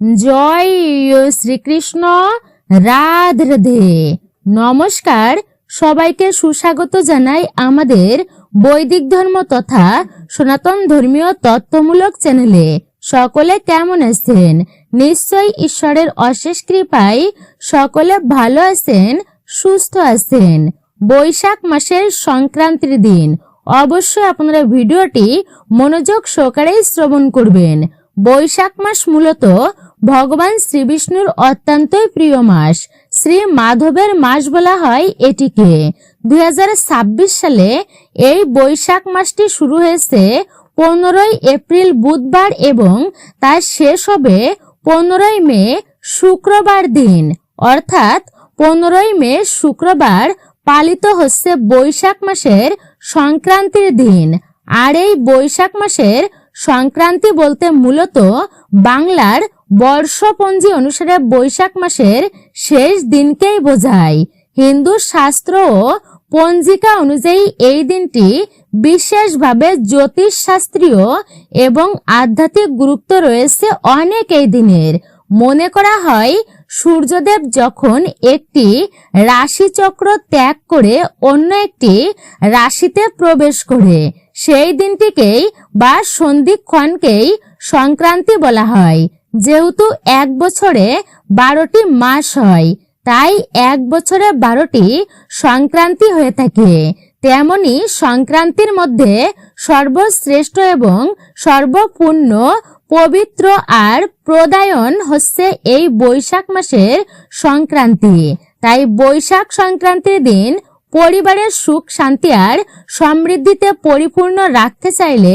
জয় শ্রীকৃষ্ণ। রাধে রাধে। নমস্কার, সবাইকে সুস্বাগত জানাই আমাদের বৈদিক ধর্ম তথা সনাতন ধর্মীয় তত্ত্বমূলক চ্যানেলে। সকলে কেমন আছেন? নিশ্চয়ই ঈশ্বরের অশেষ কৃপায় সকলে ভালো আছেন, সুস্থ আছেন। বৈশাখ মাসের সংক্রান্তির দিন অবশ্যই আপনারা ভিডিওটি মনোযোগ সহকারে শ্রবণ করবেন। বৈশাখ মাস মূলত ভগবান শ্রী বিষ্ণুর অত্যন্তই প্রিয় মাস। শ্রী মাধবের মাস বলা হয় এটিকে। 2026 সালে এই বৈশাখ মাসটি শুরু হয়েছে 15 এপ্রিল বুধবার এবং তার শেষ হবে 15 মে শুক্রবার দিন। অর্থাৎ 15 মে শুক্রবার পালিত হচ্ছে বৈশাখ মাসের সংক্রান্তির দিন। আর এই বৈশাখ মাসের সংক্রান্তি বলতে মূলত বাংলার বর্ষপঞ্জি অনুসারে বৈশাখ মাসের শেষ দিনকেই বোঝায়। হিন্দু শাস্ত্র ও পঞ্জিকা অনুযায়ী এই দিনটি বিশেষভাবে জ্যোতিষ শাস্ত্রীয় এবং আধ্যাত্মিক গুরুত্ব রয়েছে অনেক এই দিনের। মনে করা হয় সূর্যদেব যখন একটি রাশিচক্র ত্যাগ করে অন্য একটি রাশিতে প্রবেশ করে সেই দিনটিকেই বা সন্ধিক্ষণকেই সংক্রান্তি বলা হয়। যেহেতু এক বছরে 12টি মাস হয়, তাই এক বছরে 12টি সংক্রান্তি হয়ে থাকে। তেমনি সংক্রান্তির মধ্যে সর্বশ্রেষ্ঠ এবং সর্বপূর্ণ পবিত্র আর প্রদায়ন হচ্ছে এই বৈশাখ মাসের সংক্রান্তি। তাই বৈশাখ সংক্রান্তির দিন পরিবারের সুখ শান্তি আর সমৃদ্ধিতে পরিপূর্ণ রাখতে চাইলে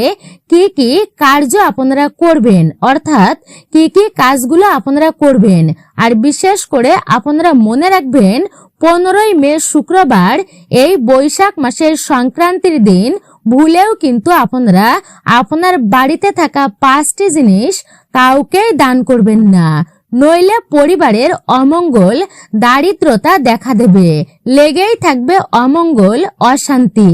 কি কি কার্য আপনারা করবেন, অর্থাৎ কি কি কাজগুলো আপনারা করবেন। আর বিশেষ করে আপনারা মনে রাখবেন 15 মে শুক্রবার এই বৈশাখ মাসের সংক্রান্তির দিন ভুলেও কিন্তু আপনারা আপনার বাড়িতে থাকা 5টি জিনিস কাউকে দান করবেন না, নইলে পরিবারের অমঙ্গল দারিদ্রতা দেখা দেবে। লেগেই থাকবে অমঙ্গল অশান্তি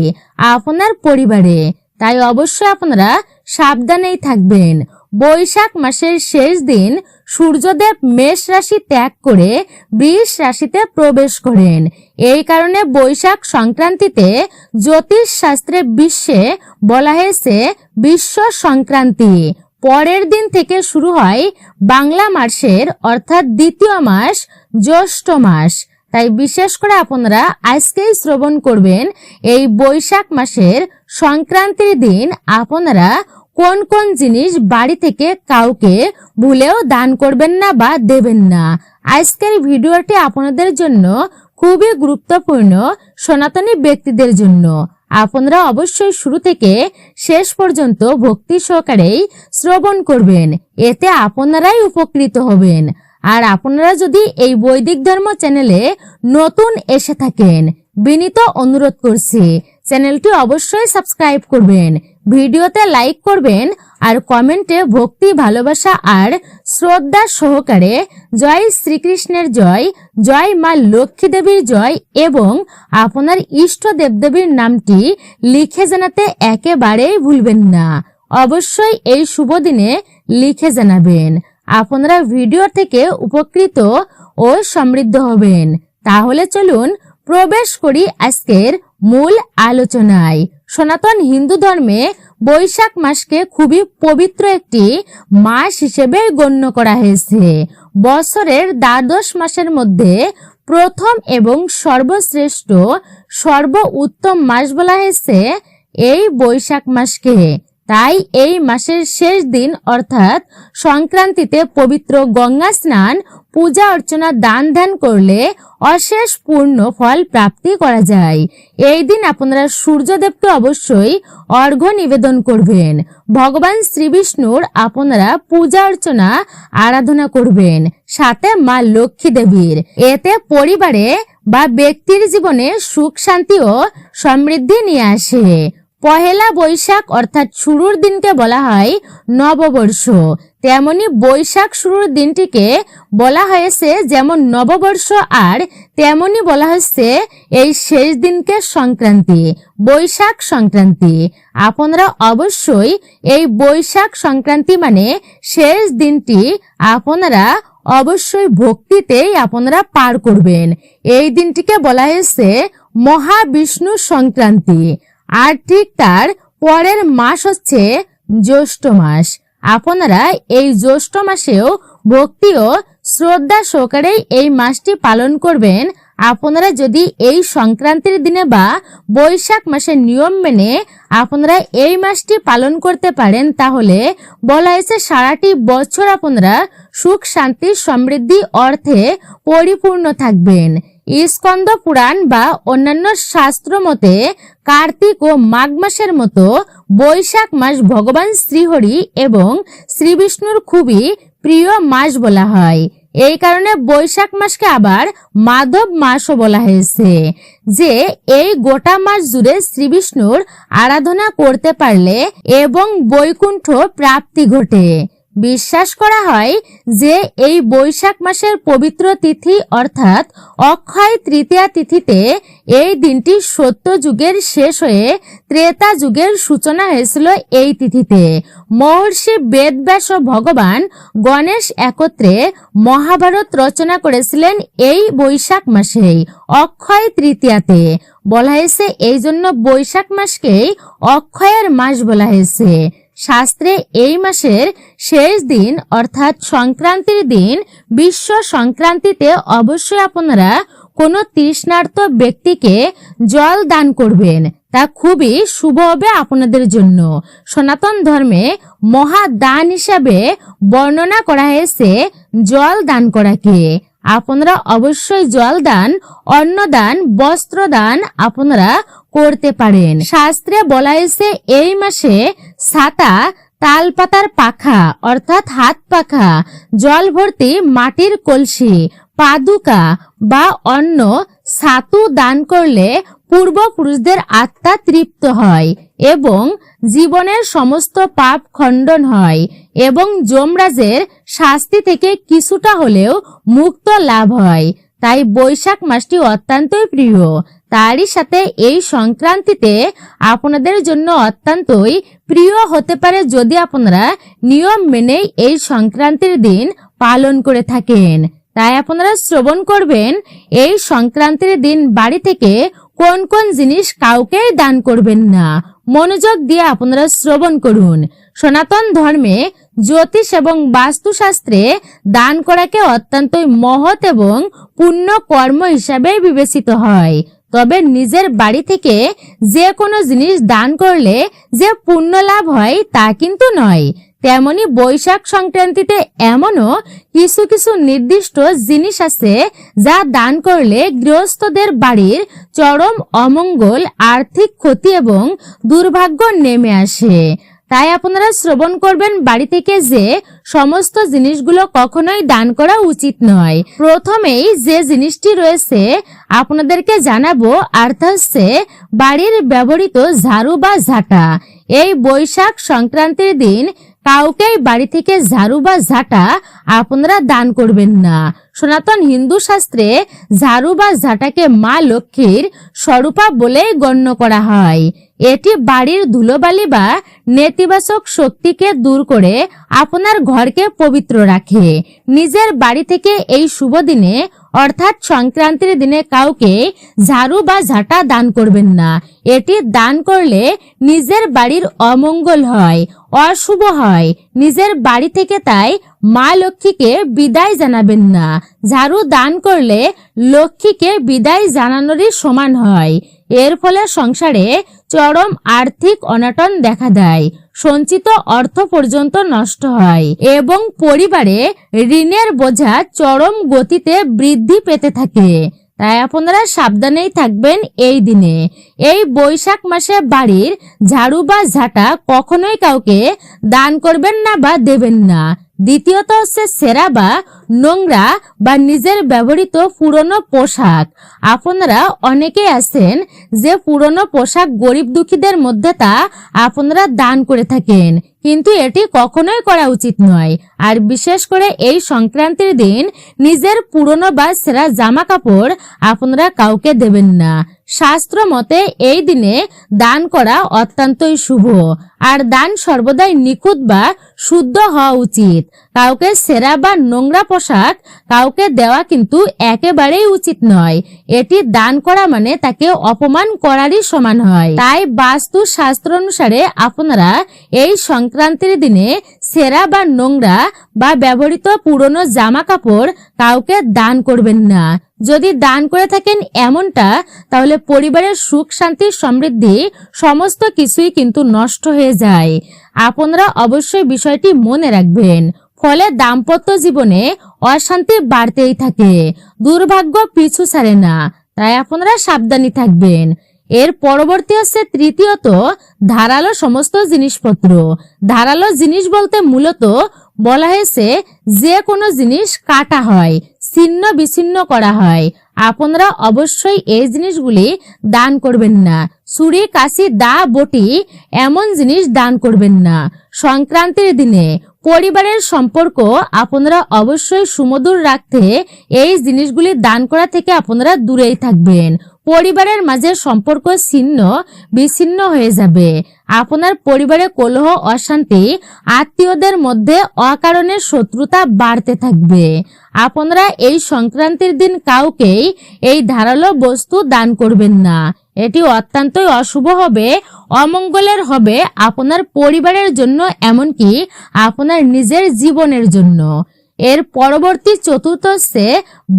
আপনার পরিবারে। তাই অবশ্যই আপনারা সাবধানেই থাকবেন। বৈশাখ মাসের শেষ দিন সূর্যদেব মেষ রাশি ত্যাগ করে বৃষ রাশিতে প্রবেশ করেন। এই কারণে বৈশাখ সংক্রান্তিতে জ্যোতিষ শাস্ত্রে বিশ্বে বলা হয়েছে বিশ্ব সংক্রান্তি। পরের দিন থেকে শুরু হয় বাংলা মাসের অর্থাৎ দ্বিতীয় মাস জ্যৈষ্ঠ মাস। তাই বিশেষ করে আপনারা আজকেই শ্রবণ করবেন এই বৈশাখ মাসের সংক্রান্তির দিন আপনারা কোন কোন জিনিস বাড়ি থেকে কাউকে ভুলেও দান করবেন না বা দেবেন না। আজকের ভিডিওটি আপনাদের জন্য খুবই গুরুত্বপূর্ণ, সনাতনী ব্যক্তিদের জন্য। আপনারা অবশ্যই শুরু থেকে শেষ পর্যন্ত ভক্তি সহকারেই শ্রবণ করবেন, এতে আপনারাই উপকৃত হবেন। আর আপনারা যদি এই বৈদিক ধর্ম চ্যানেলে নতুন এসে থাকেন, বিনীত অনুরোধ করছি চ্যানেলটি অবশ্যই সাবস্ক্রাইব করবেন, ভিডিওতে লাইক করবেন আর কমেন্টে ভক্তি ভালোবাসা আর শ্রদ্ধা সহকারে জয় শ্রীকৃষ্ণের জয়, জয় মা লক্ষ্মী দেবীর জয় এবং আপনার ইষ্ট দেবদেবীর নামটি লিখে জানাতে একেবারেই ভুলবেন না। অবশ্যই এই শুভ দিনে লিখে জানাবেন। আপনারা ভিডিও থেকে উপকৃত ও সমৃদ্ধ হবেন। তাহলে চলুন প্রবেশ করি আজকের মূল আলোচনায়। সনাতন হিন্দু ধর্মে বৈশাখ মাসকে খুবই পবিত্র একটি মাস হিসেবে গণ্য করা হয়েছে। বছরের দ্বাদশ মাসের মধ্যে প্রথম এবং সর্বশ্রেষ্ঠ সর্ব উত্তম মাস বলা হয়েছে এই বৈশাখ মাসকে। তাই এই মাসের শেষ দিন অর্থাৎ সংক্রান্তিতে পবিত্র গঙ্গা স্নান, পূজা অর্চনা, দান ধ্যান করলে অশেষ পূর্ণ ফল প্রাপ্তি করা যায়। এই দিন আপনারা সূর্যদেবকে অবশ্যই অর্ঘ্য নিবেদন করবেন। ভগবান শ্রী বিষ্ণুর আপনারা পূজা অর্চনা আরাধনা করবেন, সাথে মা লক্ষ্মী দেবীর। এতে পরিবারে বা ব্যক্তির জীবনে সুখ শান্তি ও সমৃদ্ধি নিয়ে আসে। পহেলা বৈশাখ অর্থাৎ শুরুর দিনকে বলা হয় নববর্ষ। তেমনি বৈশাখ শুরুর দিনটিকে বলা হয়েছে যেমন নববর্ষ, আর তেমনি বলা হয়েছে এই শেষ দিনকে সংক্রান্তি, বৈশাখ সংক্রান্তি। আপনারা অবশ্যই এই বৈশাখ সংক্রান্তি মানে শেষ দিনটি আপনারা অবশ্যই ভক্তিতেই আপনারা পার করবেন। এই দিনটিকে বলা হয়েছে মহাবিষ্ণু সংক্রান্তি। আর ঠিক তার পরের মাস হচ্ছে জ্যৈষ্ঠ মাস। আপনারা এই জ্যৈষ্ঠ মাসেও ভক্তি ও শ্রদ্ধা সহকারে এই মাসটি পালন করবেন। আপনারা যদি এই সংক্রান্তির দিনে বা বৈশাখ মাসের নিয়ম মেনে আপনারা এই মাসটি পালন করতে পারেন, তাহলে বলা হয়েছে সারাটি বছর আপনারা সুখ শান্তি সমৃদ্ধি অর্থে পরিপূর্ণ থাকবেন। স্কন্দ পুরাণ বা অন্যান্য শাস্ত্র মতে কার্তিক ও মাঘ মাসের মতো বৈশাখ মাস ভগবান শ্রীহরি এবং শ্রী বিষ্ণুর খুবই প্রিয় মাস বলা হয়। এই কারণে বৈশাখ মাসকে আবার মাধব মাসও বলা হয়েছে, যে এই গোটা মাস জুড়ে শ্রী বিষ্ণুর আরাধনা করতে পারলে এবং বৈকুণ্ঠ প্রাপ্তি ঘটে। বিশ্বাস করা হয় যে এই বৈশাখ মাসের পবিত্র তিথি অর্থাৎ অক্ষয় তৃতীয়া তিথিতে এই দিনটি সত্য যুগের শেষ হয়ে ত্রেতা যুগের সূচনা হয়েছিল। এই তিথিতে মহর্ষি বেদব্যাস ও ভগবান গণেশ একত্রে মহাভারত রচনা করেছিলেন এই বৈশাখ মাসেই অক্ষয় তৃতীয়াতে। বলা হয়েছে এই জন্য বৈশাখ মাসকেই অক্ষয়ের মাস বলা হয়েছে। শাস্ত্রে এই মাসের শেষ দিন অর্থাৎ সংক্রান্তির দিন বিশ্ব সংক্রান্তিতে অবশ্যই আপনারা কোনো তৃষ্ণার্ত ব্যক্তিকে জল দান করবেন, তা খুবই শুভ হবে আপনাদের জন্য। সনাতন ধর্মে মহাদান হিসাবে বর্ণনা করা হয়েছে জল দান করাকে। আপনারা অবশ্যই জল দান, অন্নদান, বস্ত্রদান আপনারা করতে পারেন। শাস্ত্রে বলা হয়েছে এই মাসে ছাতা, তালপাতার পাখা অর্থাৎ হাত পাখা, জল ভর্তি মাটির কলসি, পাদুকা বা অন্য ছাতু দান করলে পূর্বপুরুষদের আত্মা তৃপ্ত হয় এবং জীবনের সমস্ত পাপ খণ্ডন হয় এবং যমরাজের শাস্তি থেকে কিছুটা হলেও মুক্ত লাভ হয়। তাই বৈশাখ মাসটি অত্যন্তই প্রিয়। তারই সাথে এই সংক্রান্তিতে আপনাদের জন্য অত্যন্তই প্রিয় হতে পারে যদি আপনারা নিয়ম মেনে এই সংক্রান্তির দিন পালন করে থাকেন। তাই আপনারা শ্রবণ করবেন এই সংক্রান্তির দিন বাড়ি থেকে কোন কোন জিনিস কাউকেই দান করবেন না। মনোযোগ দিয়ে আপনারা শ্রবণ করুন। সনাতন ধর্মে জ্যোতিষ এবং বাস্তুশাস্ত্রে দান করাকে অত্যন্তই মহৎ এবং পুণ্য কর্ম হিসাবে বিবেচিত হয়। তবে নিজের বাড়ি থেকে যে কোনো জিনিস দান করলে যে পুণ্য লাভ হয় তা কিন্তু নয়। তেমনি বৈশাখ সংক্রান্তিতে এমনও কিছু কিছু নির্দিষ্ট জিনিস আছে যা দান করলে গৃহস্থদের বাড়ির চরম অমঙ্গল, আর্থিক ক্ষতি এবং দুর্ভাগ্য নেমে আসে। তাই আপনারা শ্রবণ করবেন বাড়ি থেকে যে সমস্ত জিনিসগুলো কখনোই দান করা উচিত নয়। প্রথমেই যে জিনিসটি রয়েছে আপনাদেরকে জানাবো, আর তা হচ্ছে বাড়ির ব্যবহৃত ঝাড়ু বা ঝাঁটা। এই বৈশাখ সংক্রান্তির দিন কাউকেই বাড়ি থেকে ঝাড়ু বা ঝাঁটা আপনারা দান করবেন না। সনাতন হিন্দু শাস্ত্রে ঝাড়ু বা ঝাঁটাকে মা লক্ষ্মীর স্বরূপা বলেই গণ্য করা হয়। এটি বাড়ির ধুলোবালি বা নেতিবাচক শক্তিকে দূর করে আপনার ঘরকে পবিত্র রাখে। নিজের বাড়ি থেকে এই শুভ দিনে অর্থাৎ সংক্রান্তির দিনে কাউকে ঝাড়ু বা ঝাঁটা দান করবেন না। এটি দান করলে নিজের বাড়ির অমঙ্গল হয়, অশুভ হয় নিজের বাড়ি থেকে। তাই মা লক্ষ্মীকে বিদায় জানাবেন না। ঝাড়ু দান করলে লক্ষ্মীকে বিদায় জানানোরই সমান হয়। এর ফলে সংসারে চরম আর্থিক অনটন দেখা দেয়, সঞ্চিত অর্থ পর্যন্ত নষ্ট হয় এবং পরিবারে ঋণের বোঝা চরম গতিতে বৃদ্ধি পেতে থাকে। তাই আপনারা সাবধানেই থাকবেন এই দিনে। এই বৈশাখ মাসে বাড়ির ঝাড়ু বা ঝাঁটা কখনোই কাউকে দান করবেন না বা দেবেন না। দ্বিতীয়ত হচ্ছে ছেঁড়া বা নোংরা বা নিজের ব্যবহৃত পুরনো পোশাক। আপনারা অনেকে আছেন যে পুরনো পোশাক গরিব দুঃখীদের মধ্যে তা আপনারা দান করে থাকেন, কিন্তু এটি কখনোই করা উচিত নয়। আর বিশেষ করে এই সংক্রান্তির দিন নিজের পুরনো বা ছেঁড়া জামা কাপড় আপনারা কাউকে দেবেন না। শাস্ত্র মতে এই দিনে দান করা অত্যন্তই শুভ, আর দান সর্বদাই নিখুঁত বা শুদ্ধ হওয়া উচিত। কাউকে ছেঁড়া বা নোংরা পোশাক কাউকে দেওয়া কিন্তু একেবারেই উচিত নয়। এটি দান করা মানে তাকে অপমান করারই সমান হয়। তাই বাস্তু শাস্ত্র অনুসারে আপনারা এই সংক্রান্তির দিনে ছেঁড়া বা নোংরা বা ব্যবহৃত পুরনো জামা কাপড় কাউকে দান করবেন না। যদি দান করে থাকেন এমনটা, তাহলে পরিবারের সুখ শান্তি সমৃদ্ধি সমস্ত কিছুই কিন্তু নষ্ট হয়ে যায়। আপনারা অবশ্যই বিষয়টি মনে রাখবেন। ফলে দাম্পত্য জীবনে অশান্তি বাড়তেই থাকে, দুর্ভাগ্য পিছু ছাড়ে না। তাই আপনারা সাবধানী থাকবেন। এর পরবর্তী হচ্ছে তৃতীয়ত ধারালো সমস্ত জিনিসপত্র। ধারালো জিনিস বলতে মূলত বলা হয়েছে যে কোনো জিনিস কাটা হয়, ছিন্ন বিচ্ছিন্ন করা হয়। আপনারা অবশ্যই এই জিনিসগুলি দান করবেন না। ছুরি, কাঁচি, দা, বটি এমন জিনিস দান করবেন না। সংক্রান্তির দিনে পরিবারের সম্পর্ক আপনারা অবশ্যই সুমধুর রাখতে এই জিনিসগুলি দান করা থেকে আপনারা দূরেই থাকবেন। পরিবারের মাঝে সম্পর্ক ছিন্ন বিচ্ছিন্ন হয়ে যাবে। আপনার পরিবারে কলহ, অশান্তি, আত্মীয়দের মধ্যে অকারণে শত্রুতা বাড়তে থাকবে। আপনারা এই সংক্রান্তির দিন কাউকেই এই ধারালো বস্তু দান করবেন না। এটি অত্যন্তই অশুভ হবে, অমঙ্গলের হবে আপনার পরিবারের জন্য, এমনকি আপনার নিজের জীবনের জন্য। এর পরবর্তী চতুর্থ হচ্ছে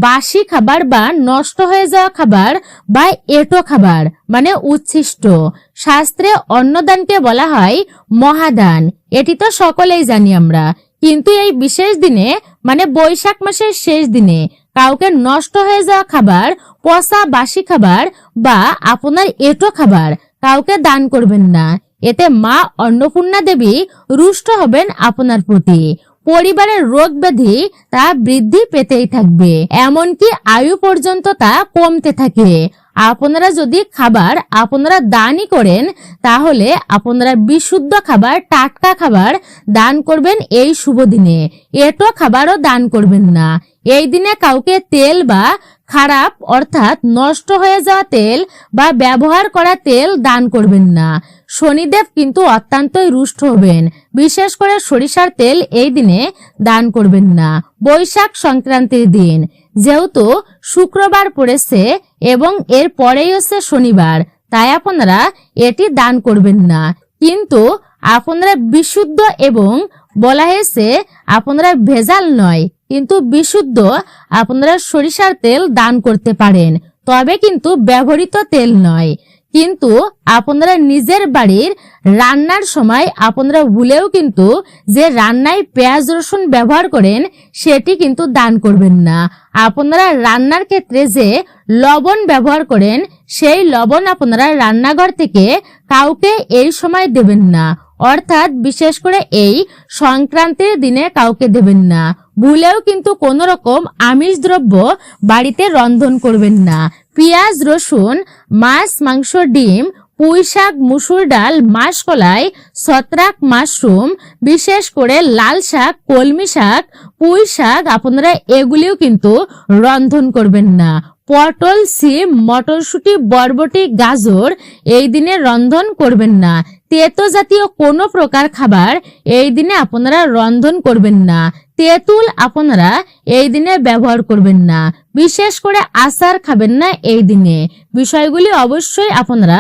বাসি খাবার বা নষ্ট হয়ে যাওয়া খাবার বা এঁটো খাবার মানে উচ্ছিষ্ট। শাস্ত্রে অন্নদানকে বলা হয় মহাদান, এটি তো সকলেই জানি আমরা। কিন্তু এই বিশেষ দিনে মানে বৈশাখ মাসের শেষ দিনে কাউকে নষ্ট হয়ে যাওয়া খাবার, পচা বাসি খাবার বা আপনার এঁটো খাবার কাউকে দান করবেন না। এতে মা অন্নপূর্ণা দেবী রুষ্ট হবেন আপনার প্রতি। পরিবারের রোগ ব্যাধি তা বৃদ্ধি পেতেই থাকবে, এমনকি আয়ু পর্যন্ত তা কমতে থাকে। আপনারা যদি খাবার আপনারা দানই করেন, তাহলে আপনারা বিশুদ্ধ খাবার, টাটকা খাবার দান করবেন এই শুভ দিনে। এটো খাবারও দান করবেন না। এই দিনে কাউকে তেল বা খারাপ অর্থাৎ নষ্ট হয়ে যাওয়া তেল বা ব্যবহার করা তেল দান করবেন না। শনিদেব কিন্তু অত্যন্তই রুষ্ট হবেন। বিশেষ করে সরিষার তেল এই দিনে দান করবেন না বৈশাখ সংক্রান্তির দিন। যেহেতু শুক্রবার পড়েছে এবং এর পরেই হচ্ছে শনিবার, তাই আপনারা এটি দান করবেন না। কিন্তু আপনারা বিশুদ্ধ এবং বলা হয়েছে আপনারা ভেজাল নয় কিন্তু বিশুদ্ধ আপনারা সরিষার তেল দান করতে পারেন, তবে কিন্তু ব্যবহৃত তেল নয়। কিন্তু আপনারা নিজের বাড়ির রান্নার সময় আপনারা ভুলেও কিন্তু যে রান্নায় পেঁয়াজ রসুন ব্যবহার করেন সেটি কিন্তু দান করবেন না। আপনারা রান্নার ক্ষেত্রে যে লবণ ব্যবহার করেন সেই লবণ আপনারা রান্নাঘর থেকে কাউকে এই সময় দেবেন না, অর্থাৎ বিশেষ করে এই সংক্রান্তির দিনে কাউকে দেবেন না। ভুলেও কিন্তু কোনো রকম আমিষ দ্রব্য বাড়িতে রন্ধন করবেন না। পেঁয়াজ রসুন, মাছ, মাংস, ডিম, পুঁই শাক, মুসুর ডাল, মাসকলাই, ছত্রাক, মাশরুম, বিশেষ করে লাল শাক, কলমি শাক, পুঁই শাক আপনারা এগুলিও কিন্তু রন্ধন করবেন না। পটল, সিম, মটরশুঁটি, বরবটি, গাজর এই দিনে রন্ধন করবেন না। তেতো জাতীয় কোনো প্রকার খাবার এই দিনে আপনারা রন্ধন করবেন না। তেঁতুল আপনারা এই দিনে ব্যবহার করবেন না। বিশেষ করে আচার খাবেন না এই দিনে। বিষয়গুলি অবশ্যই আপনারা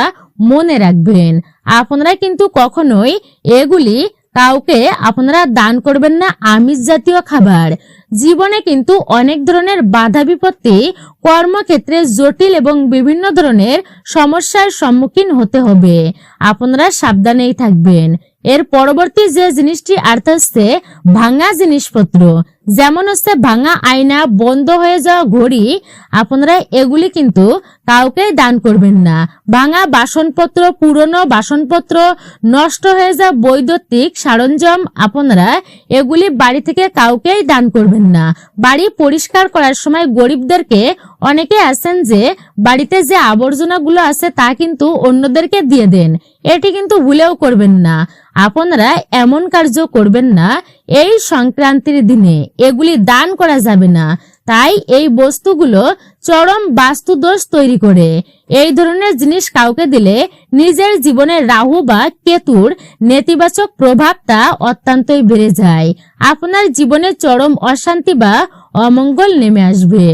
মনে রাখবেন। আপনারা কিন্তু কখনোই এগুলি কাউকে আপনারা দান করবেন না আমিষ জাতীয় খাবার। জীবনে কিন্তু অনেক ধরনের বাধা বিপত্তি, কর্মক্ষেত্রে জটিল এবং বিভিন্ন ধরনের সমস্যার সম্মুখীন হতে হবে। আপনারা সাবধানেই থাকবেন। এর পরবর্তী যে জিনিসটি অর্থ হচ্ছে ভাঙা জিনিসপত্র, যেমন হচ্ছে ভাঙা আয়না, বন্ধ হয়ে যাওয়া ঘড়ি, আপনারা এগুলি কিন্তু কাউকে দান করবেন না। ভাঙা বাসনপত্র, পুরনো বাসনপত্র, নষ্ট হয়ে যাওয়া বৈদ্যুতিক সরঞ্জাম, আপনারা এগুলি বাড়ি থেকে কাউকেই দান করবেন না। বাড়ি পরিষ্কার করার সময় গরিবদেরকে, অনেকে আছেন যে বাড়িতে যে আবর্জনাগুলো আছে তা কিন্তু অন্যদেরকে দিয়ে দেন, এটি কিন্তু ভুলেও করবেন না। আপনারা এমন কার্য করবেন না। এই সংক্রান্তির দিনে এগুলি দান করা যাবে না। তাই এই বস্তুগুলো চরম বাস্তুদোষ তৈরি করে। এই ধরনের জিনিস কাউকে দিলে নিজের জীবনে রাহু বা কেতুর নেতিবাচক প্রভাবটা অত্যন্তই বেড়ে যায়। আপনার জীবনে চরম অশান্তি বা অমঙ্গল নেমে আসবে।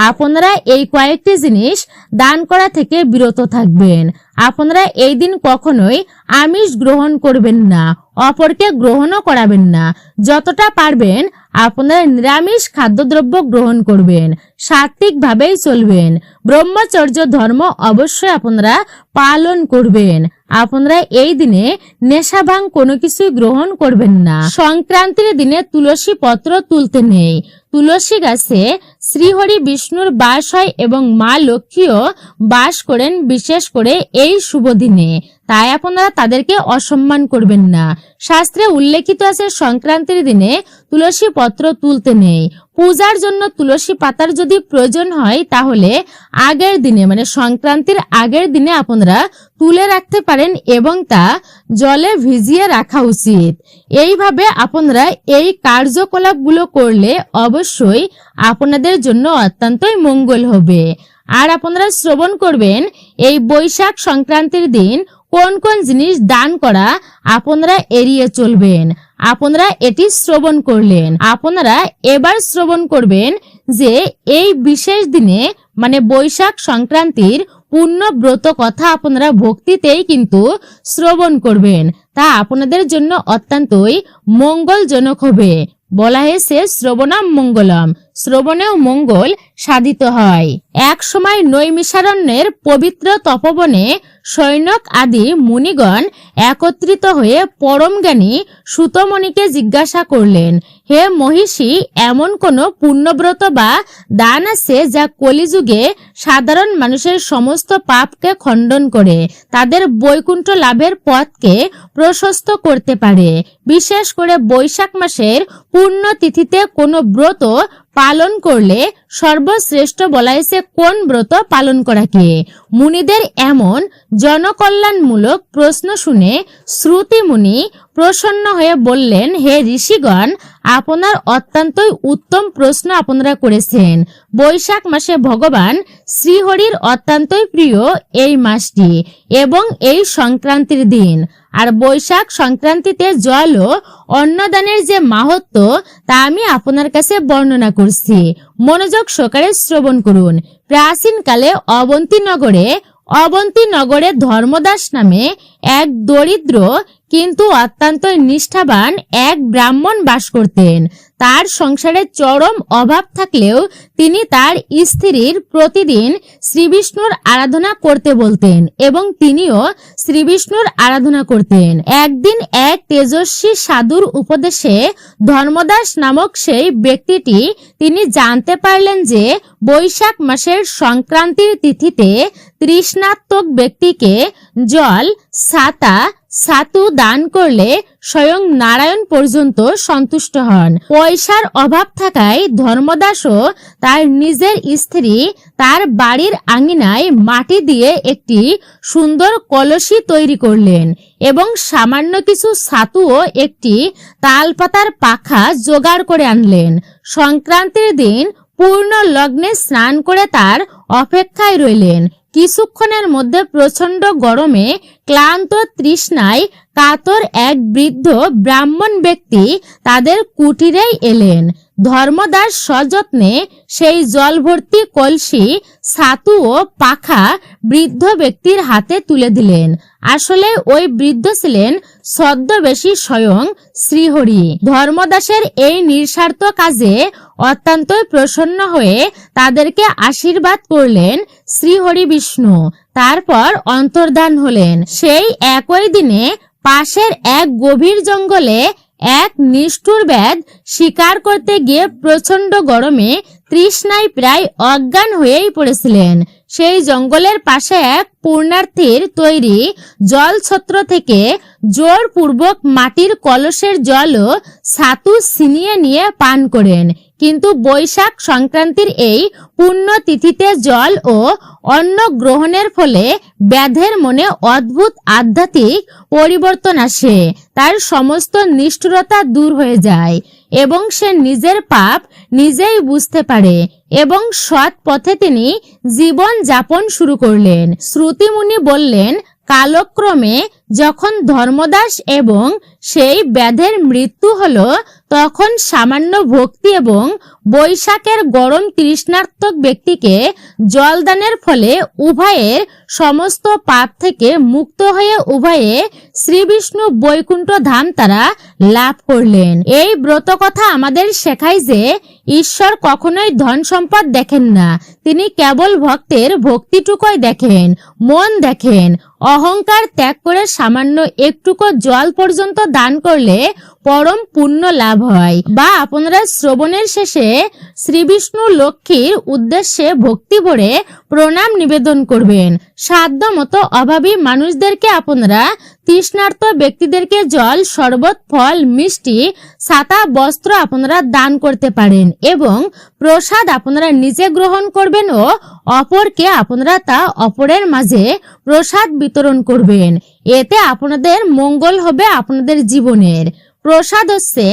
আপনারা এই কয়েকটি জিনিস দান করা থেকে বিরত থাকবেন। আপনারা এই দিন কখনোই আমিষ গ্রহণ করবেন না, অপরকে গ্রহণও করাবেন না। যতটা পারবেন আপনারা নিরামিষ খাদ্যদ্রব্য গ্রহণ করবেন, সাত্ত্বিকভাবেই চলবেন। ব্রহ্মচর্য ধর্ম অবশ্যই আপনারা পালন করবেন। আপনারা এই দিনে নেশাভাং কোনো কিছুই গ্রহণ করবেন না। সংক্রান্তির দিনে তুলসী পত্র তুলতে নেই। তুলসী গাছে শ্রীহরি বিষ্ণুর বাস হয় এবং মা লক্ষ্মীও বাস করেন, বিশেষ করে এই শুভ দিনে। তাই আপনারা তাদেরকে অসম্মান করবেন না। শাস্ত্রে উল্লেখিত আছে সংক্রান্তির দিনে তুলসী পত্র তুলতে নেই। পূজার জন্য তুলসী পাতার যদি প্রয়োজন হয় তাহলে আগের দিনে, মানে সংক্রান্তির আগের দিনে আপনারা তুলে রাখতে পারেন এবং তা জলে ভিজিয়ে রাখা উচিত। এইভাবে আপনারা এই কার্যকলাপগুলো করলে অবশ্যই আপনাদের জন্য অত্যন্তই মঙ্গল হবে। আর আপনারা শ্রবণ করবেন এই বৈশাখ সংক্রান্তির দিন কোন কোন জিনিস দান করা আপনারা এড়িয়ে চলবেন। আপনারা এটি শ্রবণ করলেন। আপনারা এবার শ্রবণ করবেন যে এই বিশেষ দিনে, মানে বৈশাখ সংক্রান্তির পূর্ণ ব্রত কথা আপনারা ভক্তিতেই কিন্তু শ্রবণ করবেন। তা আপনাদের জন্য অত্যন্তই মঙ্গলজনক হবে। বলা হয়েছে শ্রবণাম মঙ্গলম, শ্রবণেও মঙ্গল সাধিত হয়। এক সময় নৈমিষারণ্যের পবিত্র তপবনে সৈনক আদি মুনিগণ একত্রিত হয়ে পরম জ্ঞানী সুতমণিকে জিজ্ঞাসা করলেন, হে মহিষী, এমন কোন পুণ্যব্রত বা দান আছে যা কলিযুগে সাধারণ মানুষের সমস্ত পাপকে খণ্ডন করে তাদের বৈকুণ্ঠ লাভের পথকে প্রশস্ত করতে পারে? বিশেষ করে বৈশাখ মাসের পূর্ণ তিথিতে কোনো ব্রত পালন করলে সর্বশ্রেষ্ঠ বলা হয়েছে কোন ব্রত পালন করাকে। মুনিদের এমন জনকল্যাণমূলক প্রশ্ন শুনে শ্রুতি মুনি প্রসন্ন হয়ে বললেন, হে ঋষিগণ, আপনার অত্যন্তই উত্তম প্রশ্ন আপনারা করেছেন। বৈশাখ মাসে ভগবান শ্রীহরির অত্যন্তই প্রিয় এই মাসটি এবং এই সংক্রান্তির দিন। আর বৈশাখ সংক্রান্তিতে জল ও অন্নদানের যে মাহাত্ম্য তা আমি আপনার কাছে বর্ণনা করছি। মনোযোগ সহকারে শ্রবণ করুন। প্রাচীনকালে অবন্তী নগরে ধর্মদাস নামে এক দরিদ্র কিন্তু অত্যন্ত নিষ্ঠাবান এক ব্রাহ্মণ বাস করতেন। তার সংসারে চরম অভাব থাকলেও তিনি তার স্ত্রীর প্রতিদিন শ্রীবিষ্ণুর আরাধনা করতে বলতেন এবং তিনিও শ্রীবিষ্ণুর আরাধনা করতেন। একদিন এক তেজস্বী সাধুর উপদেশে ধর্মদাস নামক সেই ব্যক্তিটি তিনি জানতে পারলেন যে বৈশাখ মাসের সংক্রান্তির তিথিতে তৃষ্ণার্তক ব্যক্তিকে জল, ছাতু দান করলে স্বয়ং নারায়ণ পর্যন্ত সন্তুষ্ট হন। পয়সার অভাব থাকায় ধর্মদাসও তার নিজের স্ত্রী তার বাড়ির আঙিনায় মাটি দিয়ে একটি সুন্দর কলসি তৈরি করলেন এবং সামান্য কিছু ছাতু ও একটি তালপাতার পাখা জোগাড় করে আনলেন। সংক্রান্তির দিন পূর্ণ লগ্নে স্নান করে তার অপেক্ষায় রইলেন। কিছুক্ষণের মধ্যে প্রচন্ড গরমে ক্লান্ত তৃষ্ণায় কাতর এক বৃদ্ধ ব্রাহ্মণ ব্যক্তি তাদের কুটিরেই এলেন। ধর্মদাস সযত্নে সেই জল ভর্তি কলসি, ছাতু ও পাখা বৃদ্ধ ব্যক্তির হাতে তুলে দিলেন। আসলে ওই বৃদ্ধ ছিলেন ছদ্মবেশী স্বয়ং শ্রীহরি। ধর্মদাসের এই নিঃস্বার্থ কাজে অত্যন্তই প্রসন্ন হয়ে তাদেরকে আশীর্বাদ করলেন শ্রীহরি বিষ্ণু। তারপর অন্তর্ধান হলেন। সেই একই দিনে পাশের এক গভীর জঙ্গলে এক নিষ্ঠুর ব্যাধ শিকার করতে গিয়ে প্রচন্ড গরমে তৃষ্ণায় প্রায় অজ্ঞান হয়েই পড়েছিলেন। সেই জঙ্গলের পাশে এক পুণ্যার্থীর তৈরি জলছত্র থেকে জোরপূর্বক মাটির কলসের জলও ছাতু ছিনিয়ে নিয়ে পান করেন। কিন্তু বৈশাখ সংক্রান্তির এই পুণ্যতিথিতে জল ও অন্ন গ্রহণের ফলে ব্যাধের মনে অদ্ভুত আধ্যাত্মিক পরিবর্তন আসে। তার সমস্ত নিষ্ঠুরতা দূর হয়ে যায় এবং সে নিজের পাপ নিজেই বুঝতে পারে এবং সৎ পথে তিনি জীবন যাপন শুরু করলেন। শ্রুতিমুনি বললেন, কালক্রমে যখন ধর্মদাস এবং সেই ব্যাধের মৃত্যু হলো, তখন সামান্য ভক্তি এবং বৈশাখের গরম তৃষ্ণার্তক ব্যক্তিকে জলদানের ফলে উভয়ের সমস্ত পাপ থেকে মুক্ত হয়ে উভয়ে শ্রীবিষ্ণু বৈকুণ্ঠ ধাম তারা লাভ করলেন। এই ব্রত কথা আমাদের শেখায় যে ঈশ্বর কখনোই ধন সম্পদ দেখেন না, তিনি কেবল ভক্তের ভক্তিটুকুই দেখেন, মন দেখেন। অহংকার ত্যাগ করে সামান্য একটুকু জল পর্যন্ত দান করলে পরম পুণ্য লাভ হয়। বা আপনারা শ্রবণের শেষে শ্রীবিষ্ণু লক্ষ্মীর উদ্দেশ্যে ভক্তি ভরে প্রণাম নিবেদন করবেন। সাধ্য মতো অভাবী মানুষদেরকে আপনারা, তৃষ্ণার্ত ব্যক্তিদেরকে জল, শরবত, ফল, মিষ্টি, ছাতা, বস্ত্র আপনারা দান করতে পারেন এবং প্রসাদ আপনারা নিজে গ্রহণ করবেন ও অপরকে আপনারা তা অপরের মাঝে প্রসাদ বিতরণ করবেন। এতে আপনাদের মঙ্গল হবে আপনাদের জীবনের। প্রসাদ হচ্ছে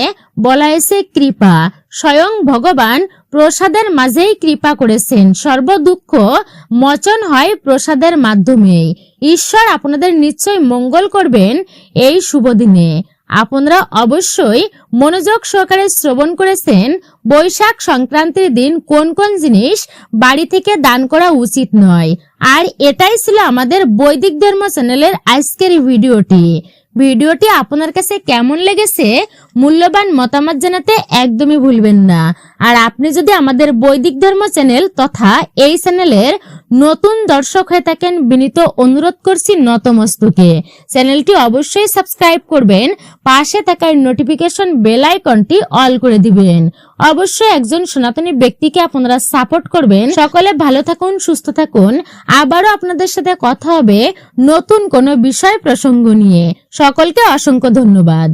বলা হয়েছে কৃপা। স্বয়ং ভগবান প্রসাদের মাঝেই কৃপা করেছেন। সর্বদুঃখ মোচন হয় প্রসাদের মাধ্যমে। ঈশ্বর আপনাদের নিশ্চয় মঙ্গল করবেন এই শুভ দিনে। আপনারা অবশ্যই মনোযোগ সহকারে শ্রবণ করেছেন বৈশাখ সংক্রান্তির দিন কোন কোন জিনিস বাড়ি থেকে দান করা উচিত নয়। আর এটাই ছিল আমাদের বৈদিক ধর্ম চ্যানেলের আজকের ভিডিওটি আপনার কাছে কেমন লেগেছে মূল্যবান মতামত জানাতে একদমই ভুলবেন না। আর আপনি যদি আমাদের বৈদিক ধর্ম চ্যানেল তথা এই চ্যানেলের নতুন দর্শক হয়ে থাকেন, বিনীত অনুরোধ করছি নতমস্তকে চ্যানেলটি অবশ্যই সাবস্ক্রাইব করবেন, পাশে থাকার নোটিফিকেশন বেল আইকনটি অল করে দিবেন। অবশ্যই একজন সনাতনী ব্যক্তিকে আপনারা সাপোর্ট করবেন। সকলে ভালো থাকুন, সুস্থ থাকুন। আবারও আপনাদের সাথে কথা হবে নতুন কোনো বিষয় প্রসঙ্গ নিয়ে। সকলকে অসংখ্য ধন্যবাদ।